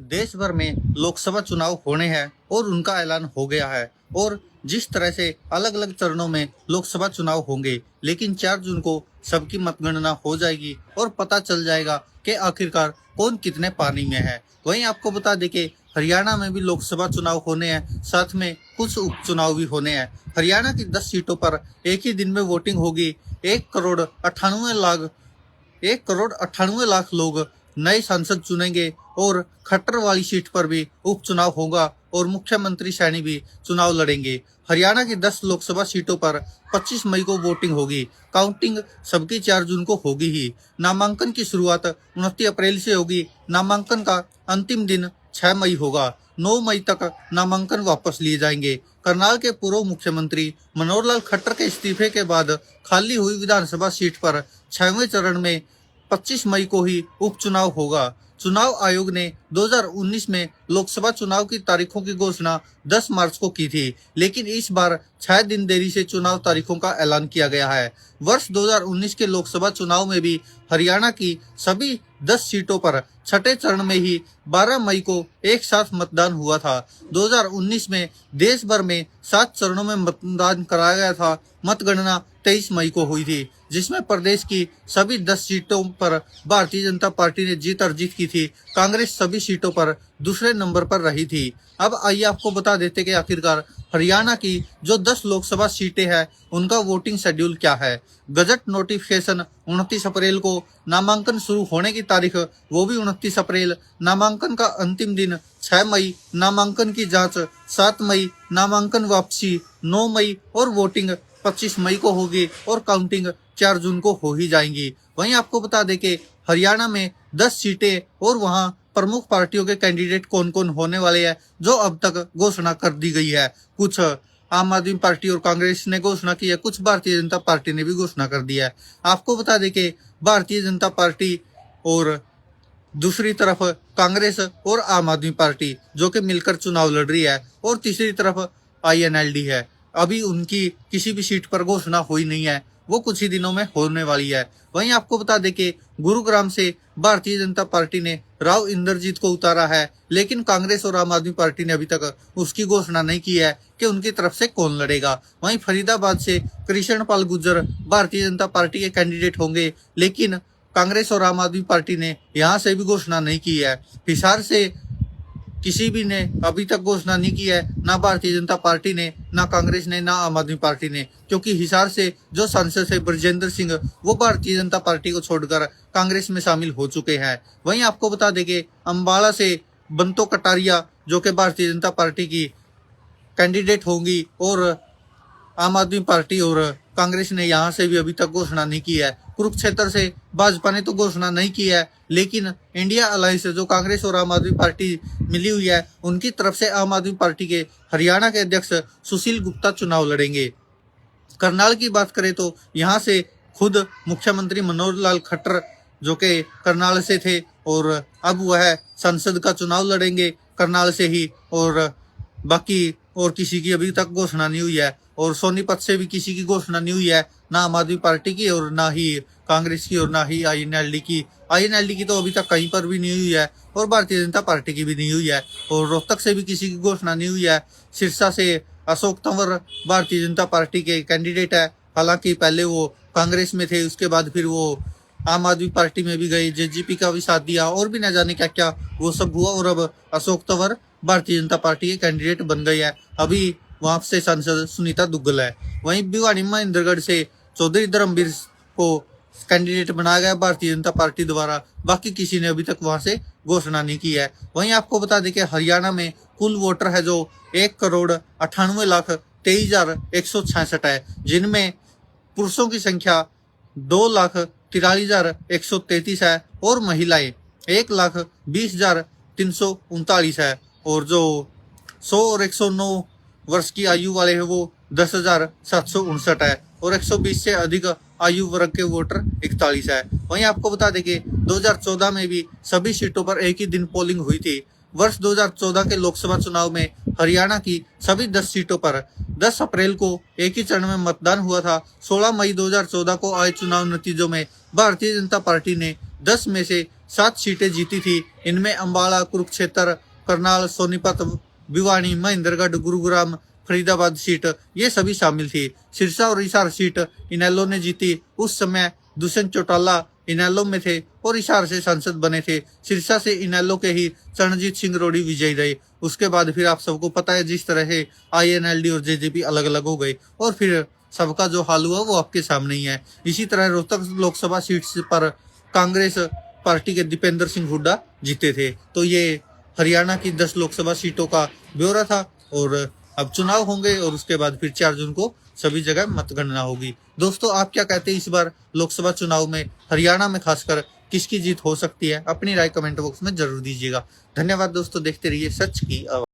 देश भर में लोकसभा चुनाव होने हैं और उनका ऐलान हो गया है। और जिस तरह से अलग अलग चरणों में लोकसभा चुनाव होंगे, लेकिन 4 जून को सबकी मतगणना हो जाएगी और पता चल जाएगा कि आखिरकार कौन कितने पानी में है। वहीं आपको बता दें कि हरियाणा में भी लोकसभा चुनाव होने हैं, साथ में कुछ उपचुनाव भी होने हैं। हरियाणा की 10 सीटों पर एक ही दिन में वोटिंग होगी। 1 करोड़ 98 लाख लोग नए सांसद चुनेंगे और खट्टर वाली सीट पर भी उपचुनाव होगा और मुख्यमंत्री सैनी भी चुनाव लड़ेंगे। हरियाणा की 10 लोकसभा सीटों पर 25 मई को वोटिंग होगी। काउंटिंग सबकी 4 जून को होगी ही। नामांकन की शुरुआत 29 अप्रैल से होगी। नामांकन का अंतिम दिन 6 मई होगा। 9 मई तक नामांकन वापस लिए जाएंगे। करनाल के पूर्व मुख्यमंत्री मनोहर लाल खट्टर के इस्तीफे के बाद खाली हुई विधानसभा सीट पर 6वें चरण में 25 मई को ही उपचुनाव होगा। चुनाव आयोग ने 2019 में लोकसभा चुनाव की तारीखों की घोषणा 10 मार्च को की थी, लेकिन इस बार 6 दिन देरी से चुनाव तारीखों का ऐलान किया गया है। वर्ष 2019 के लोकसभा चुनाव में भी हरियाणा की सभी 10 सीटों पर छठे चरण में ही 12 मई को एक साथ मतदान हुआ था। 2019 में देश भर में 7 चरणों में मतदान कराया गया था। मतगणना 23 मई को हुई थी, जिसमें प्रदेश की सभी 10 सीटों पर भारतीय जनता पार्टी ने जीत अर्जित की थी। कांग्रेस सभी सीटों पर दूसरे नंबर पर रही थी। अब आइए आपको बता देते कि आखिरकार हरियाणा की जो 10 लोकसभा सीटें हैं, उनका वोटिंग शेड्यूल क्या है। गजट नोटिफिकेशन 29 अप्रैल को, नामांकन शुरू होने की तारीख वो भी 29 अप्रैल, नामांकन का अंतिम दिन 6 मई, नामांकन की जांच 7 मई, नामांकन वापसी 9 मई और वोटिंग 25 मई को होगी और काउंटिंग 4 जून को हो ही जाएंगी। वहीं आपको बता दें कि हरियाणा में 10 सीटें और वहां प्रमुख पार्टियों के कैंडिडेट कौन कौन होने वाले हैं, जो अब तक घोषणा कर दी गई है। कुछ आम आदमी पार्टी और कांग्रेस ने घोषणा की है, कुछ भारतीय जनता पार्टी ने भी घोषणा कर दी है। आपको बता दें कि भारतीय जनता पार्टी और दूसरी तरफ कांग्रेस और आम आदमी पार्टी जो कि मिलकर चुनाव लड़ रही है, और तीसरी तरफ INLD है। अभी उनकी किसी भी सीट पर घोषणा हुई नहीं है, वो कुछ ही दिनों में होने वाली है। वहीं आपको बता दें कि गुरुग्राम से भारतीय जनता पार्टी ने राव इंद्रजीत को उतारा है, लेकिन कांग्रेस और आम आदमी पार्टी ने अभी तक उसकी घोषणा नहीं की है कि उनकी तरफ से कौन लड़ेगा। वहीं फरीदाबाद से कृष्ण पाल गुर्जर भारतीय जनता पार्टी के कैंडिडेट होंगे, लेकिन कांग्रेस और आम आदमी पार्टी ने यहाँ से भी घोषणा नहीं की है। हिसार से किसी भी ने अभी तक घोषणा नहीं की है, ना भारतीय जनता पार्टी ने, ना कांग्रेस ने, ना आम आदमी पार्टी ने, क्योंकि हिसार से जो सांसद है ब्रजेंद्र सिंह, वो भारतीय जनता पार्टी को छोड़कर कांग्रेस में शामिल हो चुके हैं। वहीं आपको बता दें कि अम्बाला से बंतो कटारिया जो कि भारतीय जनता पार्टी की कैंडिडेट होंगी, और आम आदमी पार्टी और कांग्रेस ने यहाँ से भी अभी तक घोषणा नहीं की है। कुरुक्षेत्र से भाजपा ने तो घोषणा नहीं की है, लेकिन इंडिया अलायंस जो कांग्रेस और आम आदमी पार्टी मिली हुई है, उनकी तरफ से आम आदमी पार्टी के हरियाणा के अध्यक्ष सुशील गुप्ता चुनाव लड़ेंगे। करनाल की बात करें तो यहाँ से खुद मुख्यमंत्री मनोहर लाल खट्टर जो कि करनाल से थे, और अब वह संसद का चुनाव लड़ेंगे करनाल से ही, और बाकी और किसी की अभी तक घोषणा नहीं हुई है। और सोनीपत से भी किसी की घोषणा नहीं हुई है, ना आम आदमी पार्टी की और ना ही कांग्रेस की और ना ही INLD की। INLD की तो अभी तक कहीं पर भी नहीं हुई है, और भारतीय जनता पार्टी की भी नहीं हुई है। और रोहतक से भी किसी की घोषणा नहीं हुई है। सिरसा से अशोक तंवर भारतीय जनता पार्टी के कैंडिडेट है, हालांकि पहले वो कांग्रेस में थे, उसके बाद फिर वो आम आदमी पार्टी में भी गए, JGP का भी साथ दिया, और भी न जाने क्या क्या वो सब हुआ, और अब अशोक तंवर भारतीय जनता पार्टी के कैंडिडेट बन गए हैं। अभी वहां से सांसद सुनीता दुग्गल है। वहीं भिवानी महेंद्रगढ़ से चौधरी धर्मवीर को कैंडिडेट बनाया गया भारतीय जनता पार्टी द्वारा, बाकी किसी ने अभी तक वहां से घोषणा नहीं की है। वहीं आपको बता दें कि हरियाणा में कुल वोटर है जो 1,98,23,166 है, जिनमें पुरुषों की संख्या 2,43,133 है और महिलाएं 1,20,339 है, और जो 100 और 109 वर्ष की आयु वाले हैं वो 10,759 है, और 120 से अधिक आयु वर्ग के वोटर 41 है। वहीं आपको बता दें कि 2014 में भी सभी सीटों पर एक ही दिन पोलिंग हुई थी। वर्ष 2014 के लोकसभा चुनाव में हरियाणा की सभी 10 सीटों पर 10 अप्रैल को एक ही चरण में मतदान हुआ था। 16 मई 2014 को आए चुनाव नतीजों में भारतीय जनता पार्टी ने 10 में से 7 सीटें जीती थी। इनमें अम्बाला, कुरुक्षेत्र, करनाल, सोनीपत, भिवानी, महेंद्रगढ़, गुरुग्राम, फरीदाबाद सीट ये सभी शामिल थी। सिरसा और हिसार सीट इनेलो ने जीती। उस समय दुष्यंत चौटाला इनेलो में थे और हिसार से सांसद बने थे। सिरसा से इनेलो के ही चरणजीत सिंह रोडी विजयी रहे। उसके बाद फिर आप सबको पता है जिस तरह से INLD और JJP अलग अलग हो गए और फिर सबका जो हाल हुआ वो आपके सामने ही है। इसी तरह रोहतक लोकसभा सीट पर कांग्रेस पार्टी के दीपेंद्र सिंह हुड्डा जीते थे। तो ये हरियाणा की 10 लोकसभा सीटों का ब्यौरा था और अब चुनाव होंगे और उसके बाद फिर 4 जून को सभी जगह मतगणना होगी। दोस्तों आप क्या कहते हैं इस बार लोकसभा चुनाव में हरियाणा में खासकर किसकी जीत हो सकती है? अपनी राय कमेंट बॉक्स में जरूर दीजिएगा। धन्यवाद दोस्तों, देखते रहिए सच की आवाज़।